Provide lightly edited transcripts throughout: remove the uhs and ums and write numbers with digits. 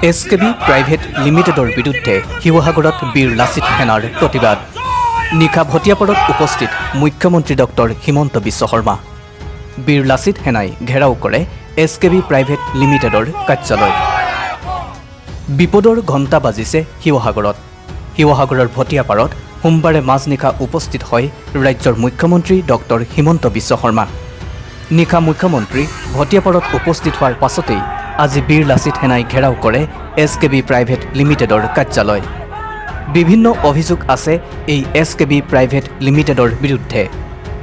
SKB private লিমিটেডৰ বিৰুদ্ধে শিৱসাগৰত বীৰ লাচিত সেনাৰ প্ৰতিবাদ। নিশা ভটিয়াপাৰত উপস্থিত মুখ্যমন্ত্ৰী ডক্টৰ হিমন্ত বিশ্ব শৰ্মা। বীৰ লাচিত সেনাই ঘেৰাও কৰে SKB প্ৰাইভেট লিমিটেডৰ কাৰ্যালয়। বিপদৰ ঘণ্টা বাজিছে শিৱসাগৰত। শিৱসাগৰৰ ভটিয়াপাৰত সোমবাৰে মাজনিশা উপস্থিত হয় ৰাজ্যৰ মুখ্যমন্ত্ৰী ডক্টৰ হিমন্ত বিশ্ব শৰ্মা। নিশা মুখ্যমন্ত্ৰী ভটিয়াপাৰত উপস্থিত হোৱাৰ পাছতেই আজি বীৰ লাচিত সেনাই ঘেৰাও কৰে SKB প্ৰাইভেট লিমিটেডৰ কাৰ্যালয়। বিভিন্ন অভিযোগ আছে এই SKB প্ৰাইভেট লিমিটেডৰ বিৰুদ্ধে।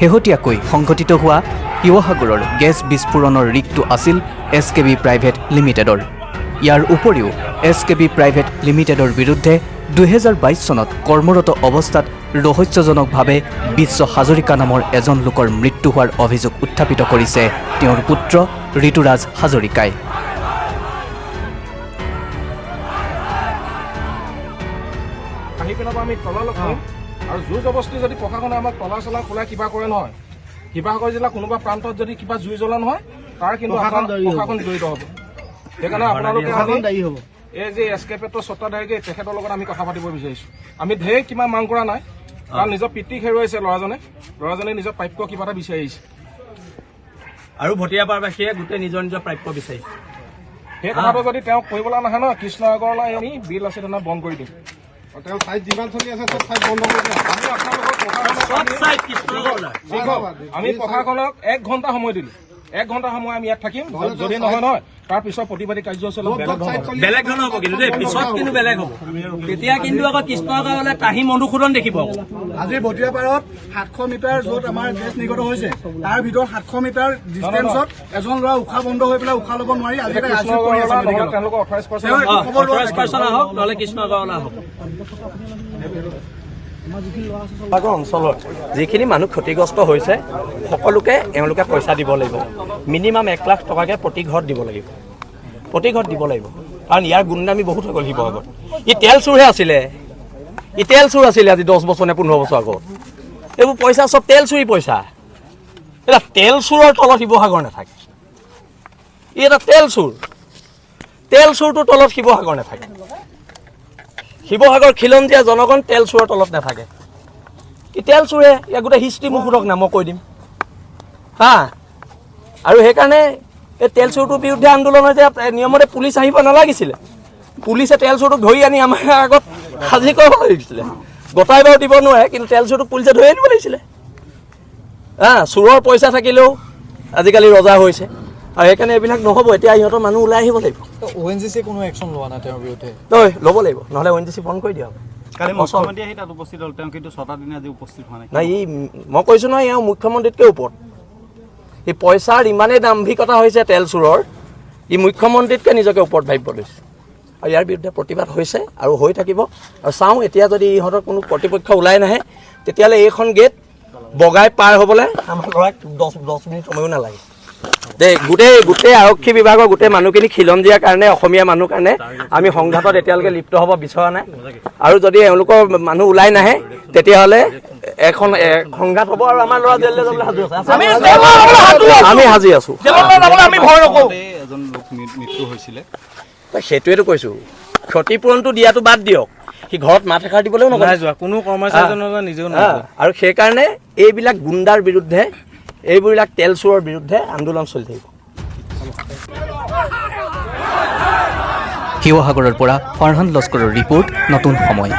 শেহতীয়াকৈ সংঘটিত হোৱা শিৱসাগৰৰ গেছ বিস্ফোৰণৰ ৰিকটো আছিল SKB প্ৰাইভেট লিমিটেডৰ। ইয়াৰ উপৰিও SKB প্ৰাইভেট লিমিটেডৰ বিৰুদ্ধে 2022 চনত কৰ্মৰত অৱস্থাত ৰহস্যজনকভাৱে বিশ্ব হাজৰিকা নামৰ এজন লোকৰ মৃত্যু হোৱাৰ অভিযোগ উত্থাপিত কৰিছে তেওঁৰ পুত্ৰ ঋতুৰাজ হাজৰিকাই। আমি তলা লগাম আৰু জুই জবস্তি যদি প্ৰশাসনে আমাক তলা চলা খোলা কিবা কৰে নহয়, শিৱসাগৰ জিলা কোনোবা প্ৰান্তত যদি কিবা জুই জ্বলা নহয় তাৰ কিন্তু প্ৰশাসন জড়িত হ'ব। সেইকাৰণে আপোনালোকে এই যে এছকেপেটৰ স্বত্বাধিকাৰী তেখেতৰ লগত আমি কথা পাতিব বিচাৰিছোঁ। আমি ঢেৰ কিবা মাং কৰা নাই, কাৰণ নিজৰ পিতৃক হেৰুৱাইছে ল'ৰাজনে নিজৰ প্ৰাপ্য কিবা এটা বিচাৰি আহিছে আৰু ভটিয়াপাৰবাসীয়ে গোটেই নিজৰ নিজৰ প্ৰাপ্য বিচাৰিছে। সেই কথাটো যদি তেওঁক কৰিবলৈ নাহে ন, কৃষ্ণ আগৰলৈ আমি বীৰ লাচিত সেনা বন্ধ কৰি দিম। তেওঁ ঠাইত যিমান চলি আছে চব ঠাইত বন্ধ কৰি দিম। আমি প্ৰশাসনক 1 ঘণ্টা সময় দিলোঁ। 1 ঘণ্টা সময় আমি ইয়াত থাকিম। যদি নহয় তাৰ পিছত প্ৰতিবাদী কাৰ্যসূচী বেলেগ ধৰণৰ হ'ব, কিন্তু দেই পিছত কিন্তু বেলেগ হ'ব। তেতিয়া কিন্তু আকৌ কৃষ্ণগাঁৱলৈ কাহি মধুসূদন দেখিব। আজি ভটিয়াপাৰত 700 মিটাৰ য'ত আমাৰ গেছ নিৰ্গত হৈছে তাৰ ভিতৰত 700 মিটাৰ ডিষ্টেন্সত এজন ল'ৰা উশাহ বন্ধ হৈ পেলাই উশাহ ল'ব নোৱাৰি আজি তেওঁলোকৰ 28% আহক, নহ'লে কৃষ্ণগাঁৱলৈ আহক। অঞ্চলত যিখিনি মানুহ ক্ষতিগ্ৰস্ত হৈছে সকলোকে এওঁলোকে পইচা দিব লাগিব। মিনিমাম 1 লাখ টকাকৈ প্ৰতি ঘৰত দিব লাগিব, কাৰণ ইয়াৰ গুণদামী বহুত হৈ গ'ল শিৱসাগৰত। ই তেল চোৰহে আছিলে, আজি 10 বছৰ নে 15 বছৰ আগত। এইবোৰ পইচা চব তেল চুৰি পইচা। এতিয়া তেল চোৰৰ তলত শিৱসাগৰ নাথাকে। ই এটা তেল চোৰটোৰ তলত শিৱসাগৰ নাথাকে। শিৱসাগৰ খিলঞ্জীয়া জনগণ তেল চোৰৰ তলত নাথাকে। ই তেল চোৰে ইয়াক গোটেই হিষ্ট্ৰী মোক সোধক না, মই কৈ দিম হা। আৰু সেইকাৰণে এই তেল চোৰটোৰ বিৰুদ্ধে আন্দোলন যে নিয়মতে পুলিচ আহিব নালাগিছিলে। পুলিচে তেল চোৰটোক ধৰি আনি আমাৰ আগত সাজি কৰিব লাগিছিলে। গতাই বাৰু দিব নোৱাৰে, কিন্তু তেল চোৰটোক পুলিচে ধৰি আনিব লাগিছিলে হা। চোৰৰ পইচা থাকিলেও আজিকালি ৰজা হৈছে, আৰু সেইকাৰণে এইবিলাক নহ'ব। এতিয়া ইহঁতৰ মানুহ ওলাই আহিব লাগিব। ONGC কোনো একশ্যন লোৱা নাই তেওঁৰ বিৰুদ্ধে? ল'ব লাগিব, নহ'লে ONGC বন্ধ কৰি দিয়া হ'ব। মুখ্যমন্ত্ৰী আহি তাত উপস্থিত হ'ল, তেওঁ কিন্তু 6টা দিন আজি উপস্থিত হোৱা নাই। মই কৈছোঁ নহয়, এওঁ মুখ্যমন্ত্ৰীতকৈ ওপৰত। এই পইচাৰ ইমানেই দাম্ভিকতা হৈছে তেল চোৰৰ, ই মুখ্যমন্ত্ৰীতকৈ নিজকে ওপৰত ভাবিব লৈছে। আৰু ইয়াৰ বিৰুদ্ধে প্ৰতিবাদ হৈছে আৰু হৈ থাকিব। আৰু চাওঁ এতিয়া যদি ইহঁতৰ কোনো কৰ্তৃপক্ষ ওলাই নাহে, তেতিয়াহ'লে এইখন গেট বগাই পাৰ হ'বলৈ আমাৰ ল'ৰাক 10 মিনিট সময়ো নালাগে দেই। গোটেই আৰক্ষী বিভাগৰ গোটেই মানুহখিনি খিলঞ্জীয়াৰ কাৰণে, অসমীয়া মানুহ কাৰণে আমি সংঘাতত এতিয়ালৈকে লিপ্ত হ'ব বিচৰা নাই। আৰু যদি এওঁলোকৰ মানুহ ওলাই নাহে তেতিয়াহ'লে এখন সংঘাত হ'ব আৰু আমাৰ ল'ৰা জেললৈ যাবলৈ আমি সাজু আছোঁ। এজন লোক মৃত্যু হৈছিলে, সেইটোৱেতো কৈছোঁ। ক্ষতিপূৰণটো দিয়াটো বাদ দিয়ক, সি ঘৰত মাত এষাৰ দিবলৈও নকৰে যোৱা কোনো কৰ্মচাৰীজনৰ নিজেও নাই। আৰু সেইকাৰণে এইবিলাক গুণ্ডাৰ বিৰুদ্ধে, এইবিলাক তেল চোৰৰ বিৰুদ্ধে আন্দোলন চলি থাকিব। শিৱসাগৰৰ পৰা ফাৰহান লস্কৰৰ ৰিপৰ্ট, নতুন সময়।